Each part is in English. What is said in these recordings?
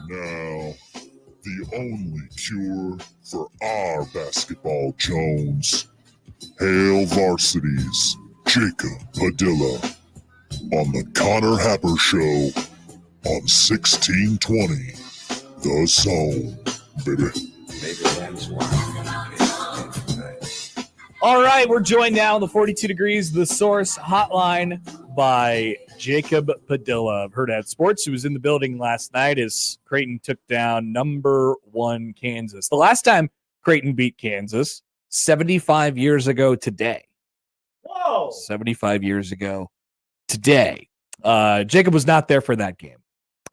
Now, the only cure for our basketball Jones. Hail Varsity's Jacob Padilla on the Connor Happer Show on 1620 The Zone, baby. All right, we're joined now on the 42 Degrees The Source hotline by Jacob Padilla of Herd at Sports, who was in the building last night as Creighton took down number 1 Kansas. The last time Creighton beat Kansas, 75 years ago today. Whoa! 75 years ago today. Jacob was not there for that game,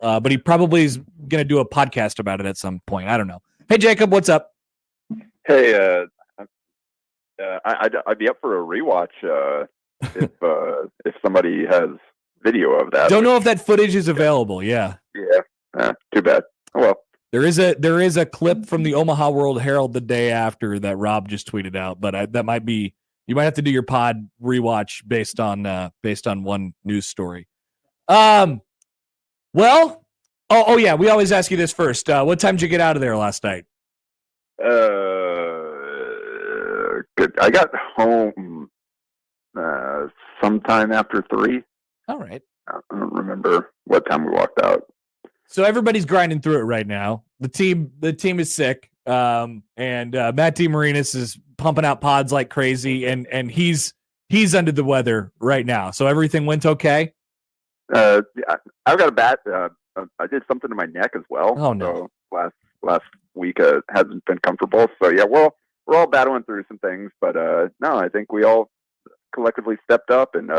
but he probably is going to do a podcast about it at some point. I don't know. Hey, Jacob, what's up? Hey, I'd be up for a rewatch if somebody has video of that. Don't know if that footage is available. Yeah. Yeah. Too bad. Oh, well. There is a clip from the Omaha World Herald the day after that Rob just tweeted out, but that might be, you might have to do your pod rewatch based on one news story. Well, yeah, we always ask you this first. What time did you get out of there last night? Good. I got home sometime after 3. All right. I don't remember what time we walked out. So everybody's grinding through it right now. The team is sick, and Matt DeMarinis is pumping out pods like crazy, and he's under the weather right now. So everything went okay. I've got a bat. I did something to my neck as well. Oh no! So last week hasn't been comfortable. So yeah, we're all battling through some things, but no, I think we all collectively stepped up and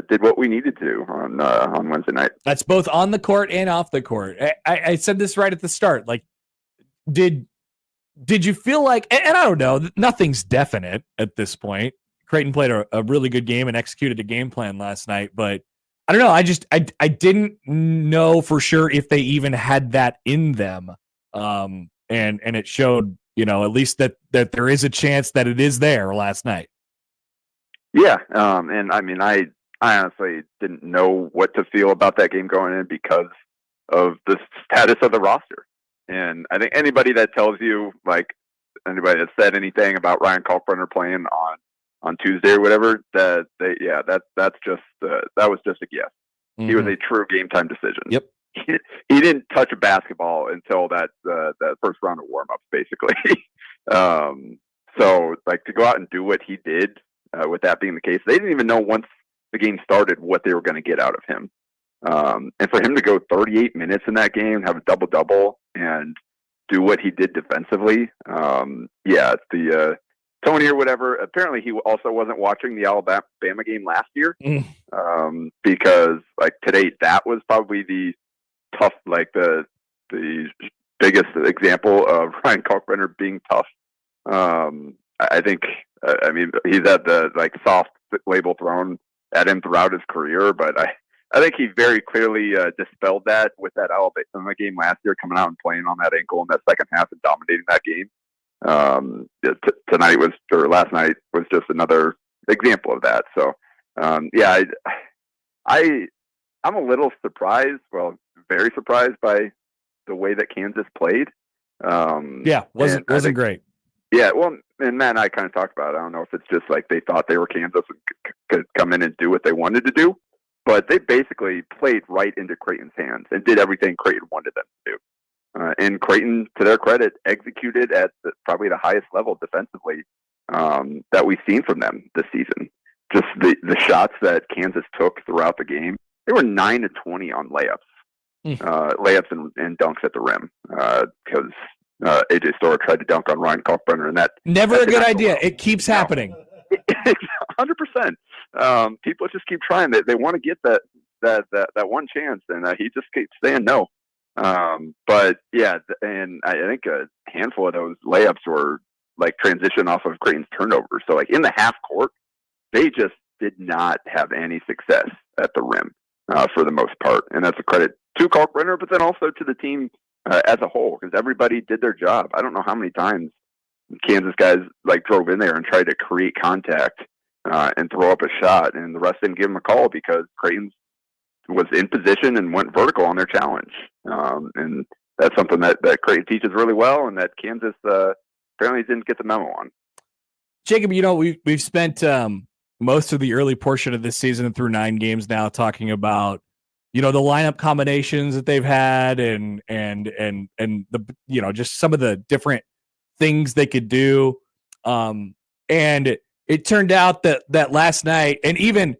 did what we needed to on Wednesday night. That's both on the court and off the court. I said this right at the start. Like, did you feel like, and I don't know, nothing's definite at this point. Creighton played a really good game and executed a game plan last night, but I don't know. I didn't know for sure if they even had that in them. And it showed, at least that there is a chance that it is there last night. Yeah. And I mean, I honestly didn't know what to feel about that game going in because of the status of the roster. And I think anybody that tells you, like anybody that said anything about Ryan Kalkbrenner playing on Tuesday or whatever, that was just a guess. Mm-hmm. He was a true game time decision. Yep. He didn't touch a basketball until that first round of warm ups, basically. So like to go out and do what he did, with that being the case, they didn't even know once the game started what they were going to get out of him. And for him to go 38 minutes in that game, have a double-double, and do what he did defensively, the Tony or whatever, apparently he also wasn't watching the Alabama game last year, because like today, that was probably the tough, like the biggest example of Ryan Kalkbrenner being tough. I think, I mean, he's had the like soft label thrown at him throughout his career, but I think he very clearly dispelled that with that Alabama game last year, coming out and playing on that ankle in that second half and dominating that game. Last night was just another example of that. So, I'm a little surprised, very surprised by the way that Kansas played. Wasn't great. Yeah, well, and Matt and I kind of talked about it. I don't know if it's just like they thought they were Kansas and could come in and do what they wanted to do, but they basically played right into Creighton's hands and did everything Creighton wanted them to do. And Creighton, to their credit, executed at probably the highest level defensively that we've seen from them this season. Just the shots that Kansas took throughout the game, they were 9 of 20 on layups, layups and dunks at the rim, because AJ Storr tried to dunk on Ryan Kalkbrenner, and that never a good idea. It keeps happening. 100%. People just keep trying. They want to get that one chance, and he just keeps saying no. But yeah, and I think a handful of those layups were like transition off of Creighton's turnovers. So like in the half court, they just did not have any success at the rim for the most part, and that's a credit to Kalkbrenner, but then also to the team as a whole, because everybody did their job. I don't know how many times Kansas guys like drove in there and tried to create contact and throw up a shot, and the rest didn't give them a call because Creighton's was in position and went vertical on their challenge. And that's something that Creighton teaches really well, and that Kansas apparently didn't get the memo on. Jacob, we've spent most of the early portion of this season through 9 games now talking about the lineup combinations that they've had and the just some of the different things they could do. And it turned out that last night, and even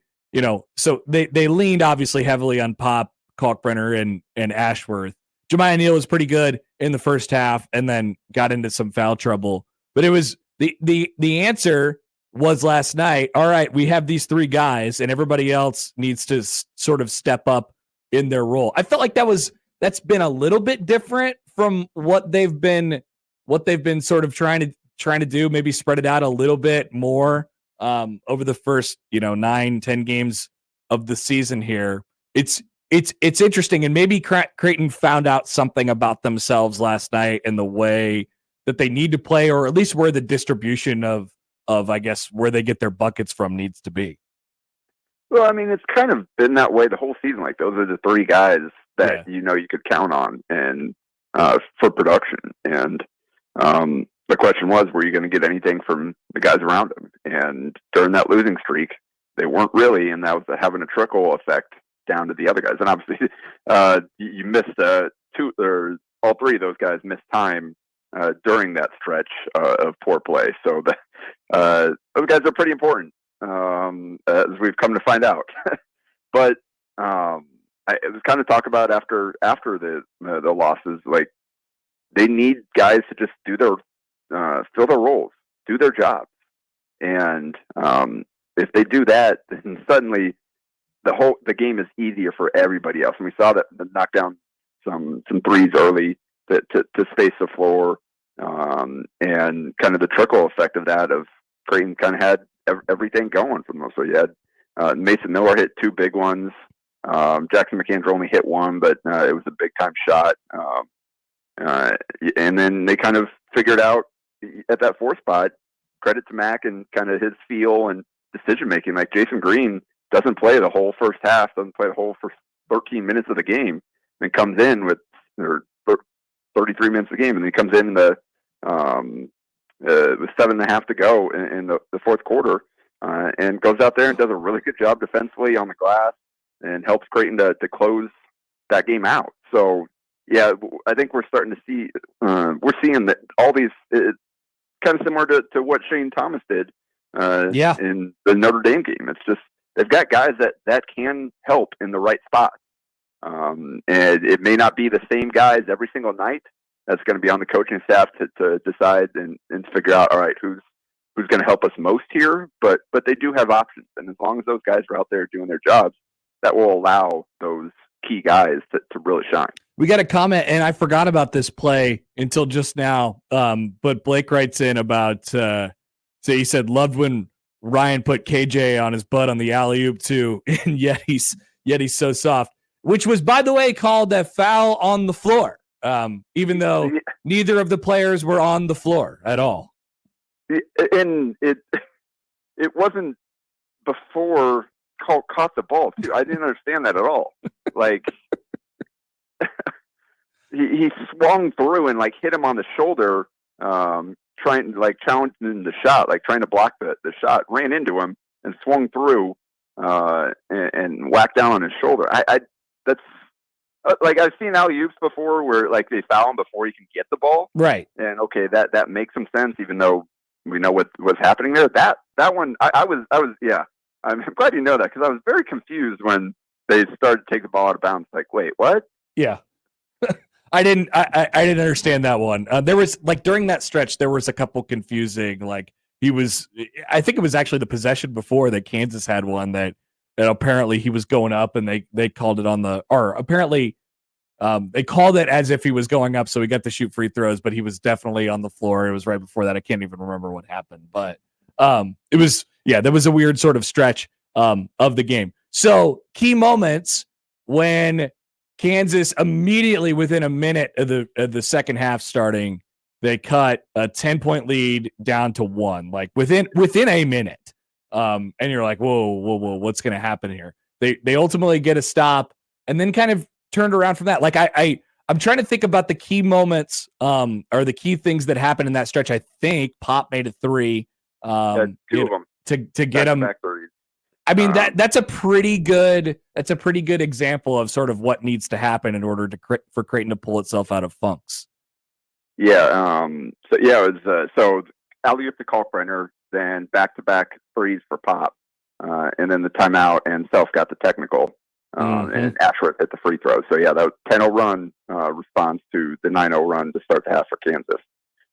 so they leaned obviously heavily on Pop, Kalkbrenner, and Ashworth. Jemiah Neal was pretty good in the first half, and then got into some foul trouble. But it was the answer was last night. All right, we have these 3 guys, and everybody else needs to sort of step up in their role. I felt like that's been a little bit different from what they've been sort of trying to do. Maybe spread it out a little bit more over the first 9-10 games of the season here. It's interesting, and maybe Creighton found out something about themselves last night and the way that they need to play, or at least where the distribution of I guess where they get their buckets from needs to be. Well, I mean, it's kind of been that way the whole season. Like, those are the 3 guys that you could count on and for production. And the question was, were you going to get anything from the guys around them? And during that losing streak, they weren't really, and that was having a trickle effect down to the other guys. And obviously, you missed 2 or all 3 of those guys missed time during that stretch of poor play. So those guys are pretty important, as we've come to find out. But it was kind of talk about after the losses, like, they need guys to just do their fill their roles, do their jobs, and if they do that, then suddenly the game is easier for everybody else. And we saw that knock down some threes early to space the floor, and kind of the trickle effect of that, of Creighton kind of had everything going for them. So you had Mason Miller hit 2 big ones. Jackson McAndrew only hit 1, but it was a big time shot. And then they kind of figured out at that 4 spot, credit to Mac and kind of his feel and decision making. Like, Jason Green doesn't play the whole first half, doesn't play the whole first 13 minutes of the game, and comes in with 33 minutes of the game, and he comes in with 7.5 to go in the fourth quarter, and goes out there and does a really good job defensively on the glass and helps Creighton to close that game out. So, yeah, I think we're starting to see, we're seeing that all these, kind of similar to what Shane Thomas did in the Notre Dame game. It's just, they've got guys that can help in the right spot. And it may not be the same guys every single night. That's going to be on the coaching staff to decide and figure out, all right, who's going to help us most here. But they do have options. And as long as those guys are out there doing their jobs, that will allow those key guys to really shine. We got a comment, and I forgot about this play until just now. But Blake writes in about, so he said, loved when Ryan put KJ on his butt on the alley-oop too, and yet he's so soft, which was, by the way, called a foul on the floor, even though neither of the players were on the floor at all. And it wasn't before Cole caught the ball too. I didn't understand that at all. Like, he swung through and hit him on the shoulder, trying challenging the shot, trying to block the shot, ran into him and swung through and whacked down on his shoulder. That's I've seen alley-oops before where they foul him before he can get the ball. Right. And okay, that makes some sense, even though we know what was happening there. That one, I was yeah. I'm glad you know that, because I was very confused when they started to take the ball out of bounds. Wait, what? Yeah. I didn't understand that one. There was during that stretch, there was a couple confusing, I think it was actually the possession before that Kansas had one that apparently he was going up and they called it apparently they called it as if he was going up. So he got to shoot free throws, but he was definitely on the floor. It was right before that. I can't even remember what happened, but it was, there was a weird sort of stretch of the game. So key moments when Kansas immediately within a minute of the second half starting, they cut a 10-point lead down to 1, within a minute. And you're like, whoa, what's going to happen here? They ultimately get a stop and then kind of turned around from that. Like I'm trying to think about the key moments or the key things that happened in that stretch. I think Pop made a three. Two of them to get him. I mean that's a pretty good example of sort of what needs to happen in order for Creighton to pull itself out of funks. Yeah. It was so alley-oop to Kalkbrenner, then back-to-back threes for Pop, and then the timeout, and Self got the technical, and Ashworth hit the free throw. So yeah, that 10-0 run responds to the 9-0 run to start the half for Kansas.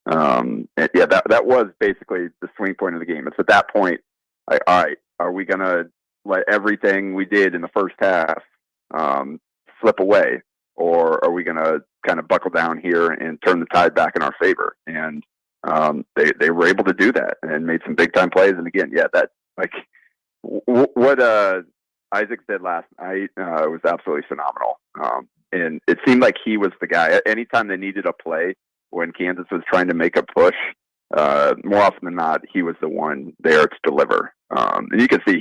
That was basically the swing point of the game. It's at that point, all right, are we gonna let everything we did in the first half slip away, or are we gonna kind of buckle down here and turn the tide back in our favor? And they were able to do that and made some big time plays. And again, that like what Isaacs did last night was absolutely phenomenal. And it seemed like he was the guy. Anytime they needed a play when Kansas was trying to make a push, more often than not, he was the one there to deliver. And you can see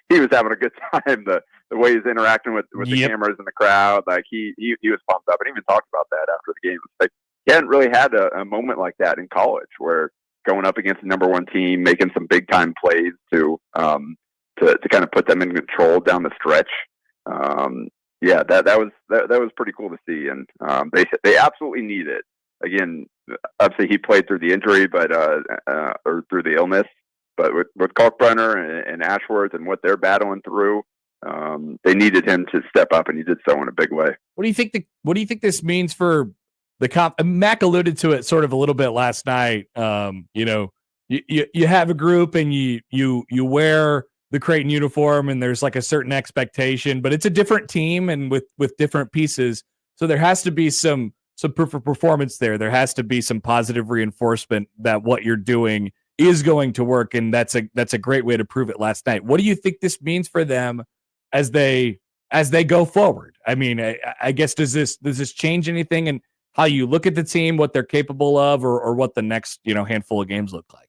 he was having a good time. The way he's interacting with the cameras and the crowd, like he was pumped up, and even talked about that after the game. It's like he hadn't really had a moment like that in college, where going up against the number one team, making some big time plays to kind of put them in control down the stretch. That was pretty cool to see, and they absolutely need it. Again, obviously he played through the injury, but or through the illness. But with Kalkbrenner and Ashworth and what they're battling through, they needed him to step up, and he did so in a big way. What do you think this means for the comp? Mac alluded to it sort of a little bit last night. You have a group and you wear the Creighton uniform, and there's like a certain expectation, but it's a different team and with different pieces. So there has to be some proof of performance there. There has to be some positive reinforcement that what you're doing is going to work, and that's a great way to prove it last night. What do you think this means for them as they go forward? I mean, I guess does this change anything in how you look at the team, what they're capable of, or what the next handful of games look like?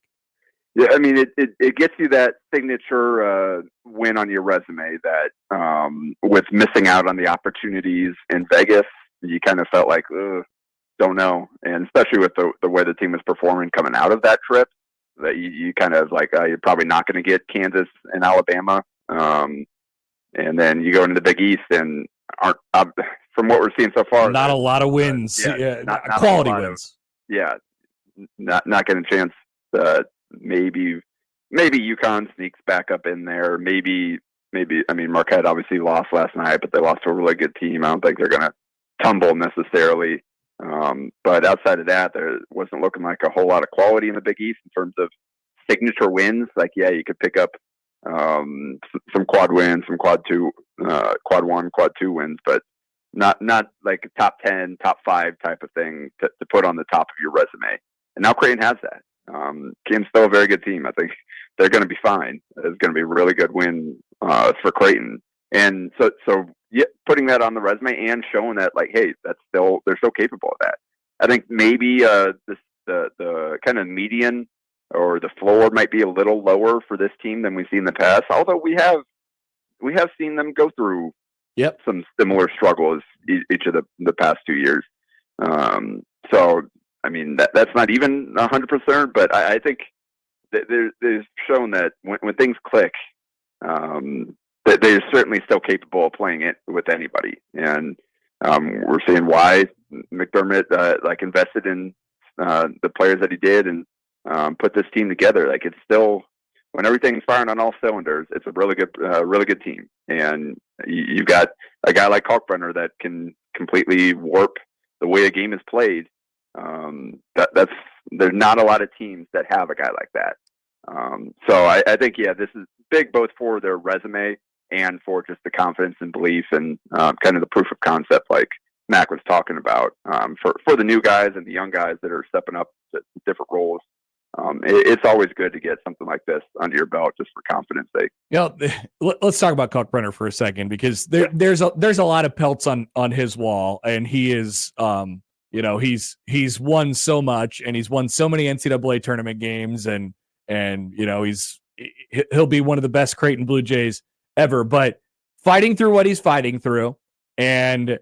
Yeah, I mean, it gets you that signature win on your resume that with missing out on the opportunities in Vegas, you kind of felt like, don't know. And especially with the way the team was performing coming out of that trip, that you kind of like, you're probably not going to get Kansas and Alabama. And then you go into the Big East and aren't, from what we're seeing so far, not a lot of wins, not quality wins. Not getting a chance. Maybe UConn sneaks back up in there. Maybe. I mean, Marquette obviously lost last night, but they lost to a really good team. I don't think they're going to tumble necessarily. But outside of that, there wasn't looking like a whole lot of quality in the Big East in terms of signature wins. Like, you could pick up some quad wins, some quad 1, quad 2 wins, but not like a top 10, top 5 type of thing to put on the top of your resume. And now Creighton has that. Kansas still a very good team. I think they're going to be fine. It's going to be a really good win for Creighton. And so putting that on the resume and showing that, like, hey, they're still capable of that. I think maybe the kind of median or the floor might be a little lower for this team than we've seen in the past. Although we have seen them go through some similar struggles each of the past 2 years. So I mean that's not even 100%, but I think they've shown that when things click, that they're certainly still capable of playing it with anybody. And we're seeing why McDermott invested in the players that he did and put this team together. Like, it's still, when everything's firing on all cylinders, it's a really good team. And you've got a guy like Kalkbrenner that can completely warp the way a game is played. There's not a lot of teams that have a guy like that. So I think, this is big both for their resume and for just the confidence and belief and kind of the proof of concept, like Mac was talking about, for the new guys and the young guys that are stepping up to different roles. It's always good to get something like this under your belt just for confidence sake. Let's talk about Kalkbrenner for a second, because there's a lot of pelts on his wall, and he is he's won so much, and he's won so many NCAA tournament games, and he'll be one of the best Creighton Bluejays ever. But fighting through what he's fighting through, and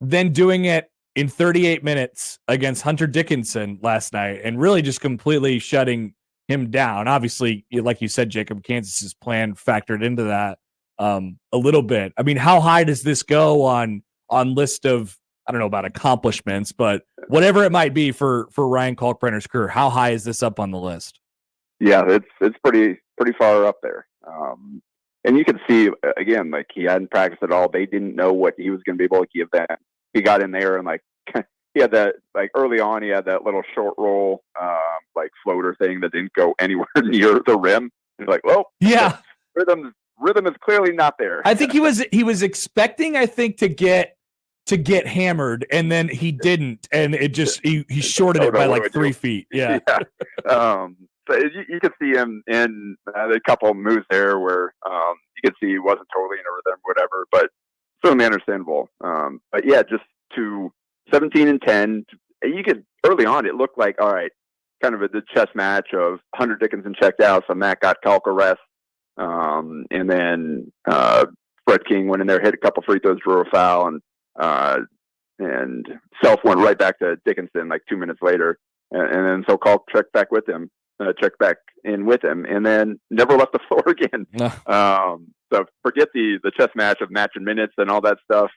then doing it in 38 minutes against Hunter Dickinson last night, and really just completely shutting him down. Obviously, like you said, Jacob, Kansas's plan factored into that a little bit. I mean, how high does this go on list of, I don't know about accomplishments, but whatever it might be for Ryan Kalkbrenner's career, how high is this up on the list? Yeah, it's pretty far up there. And you can see again, like he hadn't practiced at all. They didn't know what he was going to be able to give them. He got in there and like he had that, like early on, he had that little short roll, like floater thing that didn't go anywhere near the rim. He's like, well, yeah, rhythm is clearly not there. I think he was expecting, I think, to get hammered, and then he didn't, and it just he shorted it by like 3 feet. Yeah. So you could see him in a couple of moves there where you could see he wasn't totally in a rhythm, whatever, but certainly understandable. But yeah, just to 17 and 10, you could early on it looked like, all right, kind of the chess match of Hunter Dickinson checked out, so Matt got Kalk a rest, and then Fred King went in there, hit a couple free throws, drew a foul, and Self went right back to Dickinson like 2 minutes later, and then so Kalk checked back in with him, and then never left the floor again. So forget the chess match of matching minutes and all that stuff.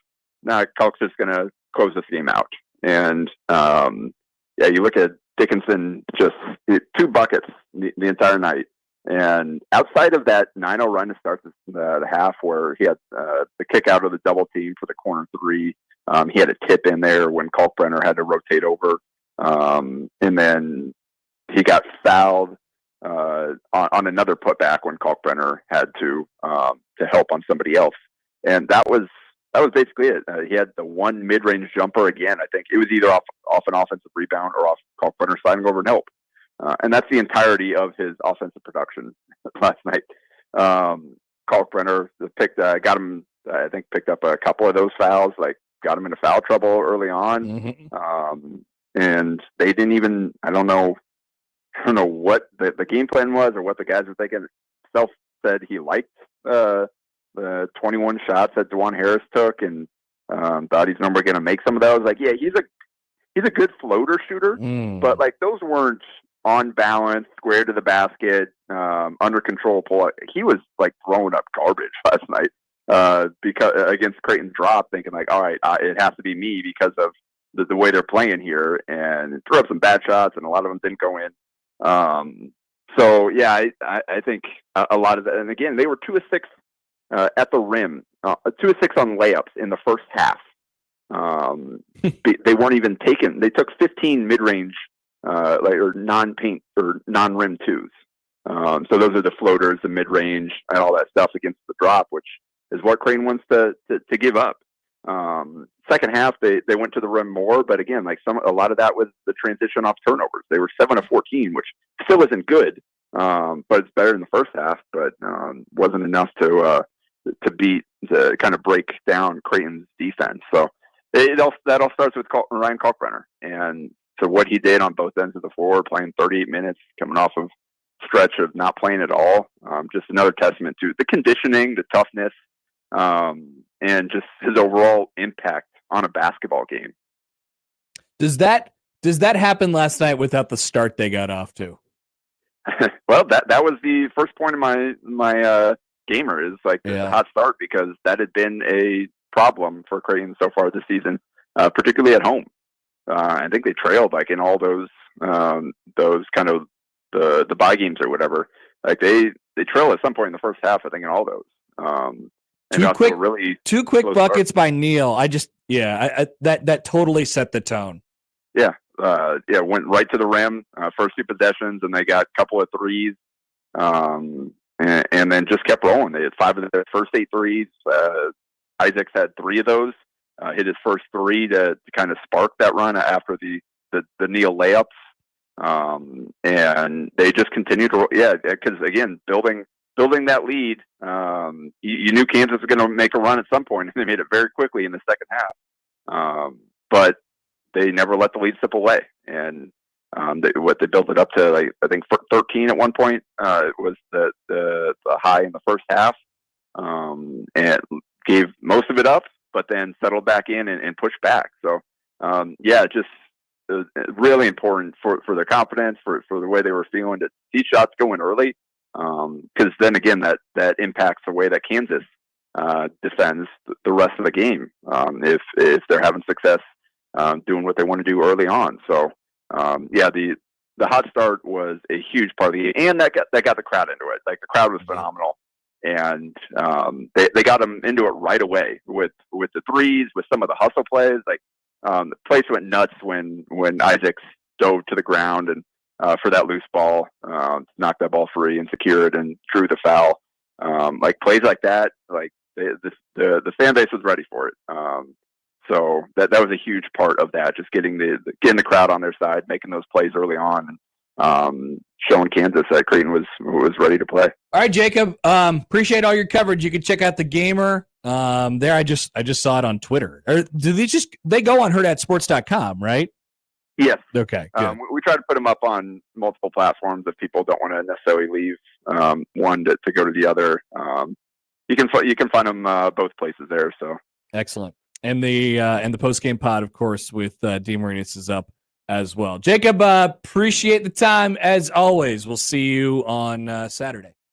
Now Kalk's just gonna close this game out, and yeah, you look at Dickinson, just 2 buckets the entire night. And outside of that 9-0 run to start the half, where he had the kick out of the double team for the corner 3, he had a tip in there when Kalkbrenner had to rotate over, and then he got fouled on another putback when Kalkbrenner had to help on somebody else, and that was basically it. He had the one mid-range jumper again. I think it was either off an offensive rebound or off Kalkbrenner sliding over and help. And that's the entirety of his offensive production last night. Kalkbrenner got him, I think, picked up a couple of those fouls, like got him into foul trouble early on. Mm-hmm. And they didn't even, I don't know what the game plan was or what the guys were thinking. Self said he liked the 21 shots that DeJuan Harris took, and thought he's going to make some of those. Like, yeah, he's a good floater shooter, but like those weren't on balance, square to the basket, under control pull. He was like throwing up garbage last night because against Creighton's drop, thinking like, all right, it has to be me because of the way they're playing here, and threw up some bad shots, and a lot of them didn't go in. So yeah, I think a lot of that, and again, they were 2 of 6 at the rim, 2 of 6 on layups in the first half. They weren't even taken. They took 15 mid-range, or non-paint or non-rim 2s. So those are the floaters, the mid-range, and all that stuff against the drop, which is what Creighton wants to give up. Second half, they went to the rim more, but again, like a lot of that was the transition off turnovers. They were 7 of 14, which still isn't good, but it's better than the first half, but wasn't enough to kind of break down Creighton's defense. So that all starts with Ryan Kalkbrenner, and so what he did on both ends of the floor, playing 38 minutes, coming off of stretch of not playing at all. Just another testament to the conditioning, the toughness, and just his overall impact on a basketball game. Does that happen last night without the start they got off to? Well, that was the first point of my gamer, is like the hot start, because that had been a problem for Creighton so far this season, particularly at home. I think they trailed like in all those kind of the bye games or whatever. Like they trailed at some point in the first half, I think, in all those. Two quick buckets by Neal. That totally set the tone. Yeah, went right to the rim, first 2 possessions, and they got a couple of threes, and then just kept rolling. They had 5 of their first 8 threes. Isaacs had 3 of those. Hit his first 3 to kind of spark that run after the Neal layups, and they just continued to because again, building that lead, you knew Kansas was going to make a run at some point, and they made it very quickly in the second half. But they never let the lead slip away, and they built it up to, like, I think 13 at one point. It was the high in the first half, and gave most of it up, but then settled back in and pushed back. So, just really important for their confidence, for the way they were feeling, to see shots going early. Because then again, that impacts the way that Kansas defends the rest of the game. If they're having success doing what they want to do early on. So, the hot start was a huge part of the game, and that got the crowd into it. Like, the crowd was phenomenal, and they got them into it right away with the threes, with some of the hustle plays. Like, the place went nuts when Isaacs dove to the ground and for that loose ball, knocked that ball free and secured and drew the foul. Like, plays like that, like the fan base was ready for it. So that was a huge part of that, just getting the crowd on their side, making those plays early on, and showing Kansas that Creighton was ready to play. All right, Jacob. Appreciate all your coverage. You can check out the Gamer. There, I just saw it on Twitter. Or do they go on herdatsports.com, right? Yes. Okay. Good. We try to put them up on multiple platforms if people don't want to necessarily leave one to go to the other. You can find them both places there. So excellent. And the post game pod, of course, with DeMarinis is up as well. Jacob, appreciate the time as always. We'll see you on Saturday.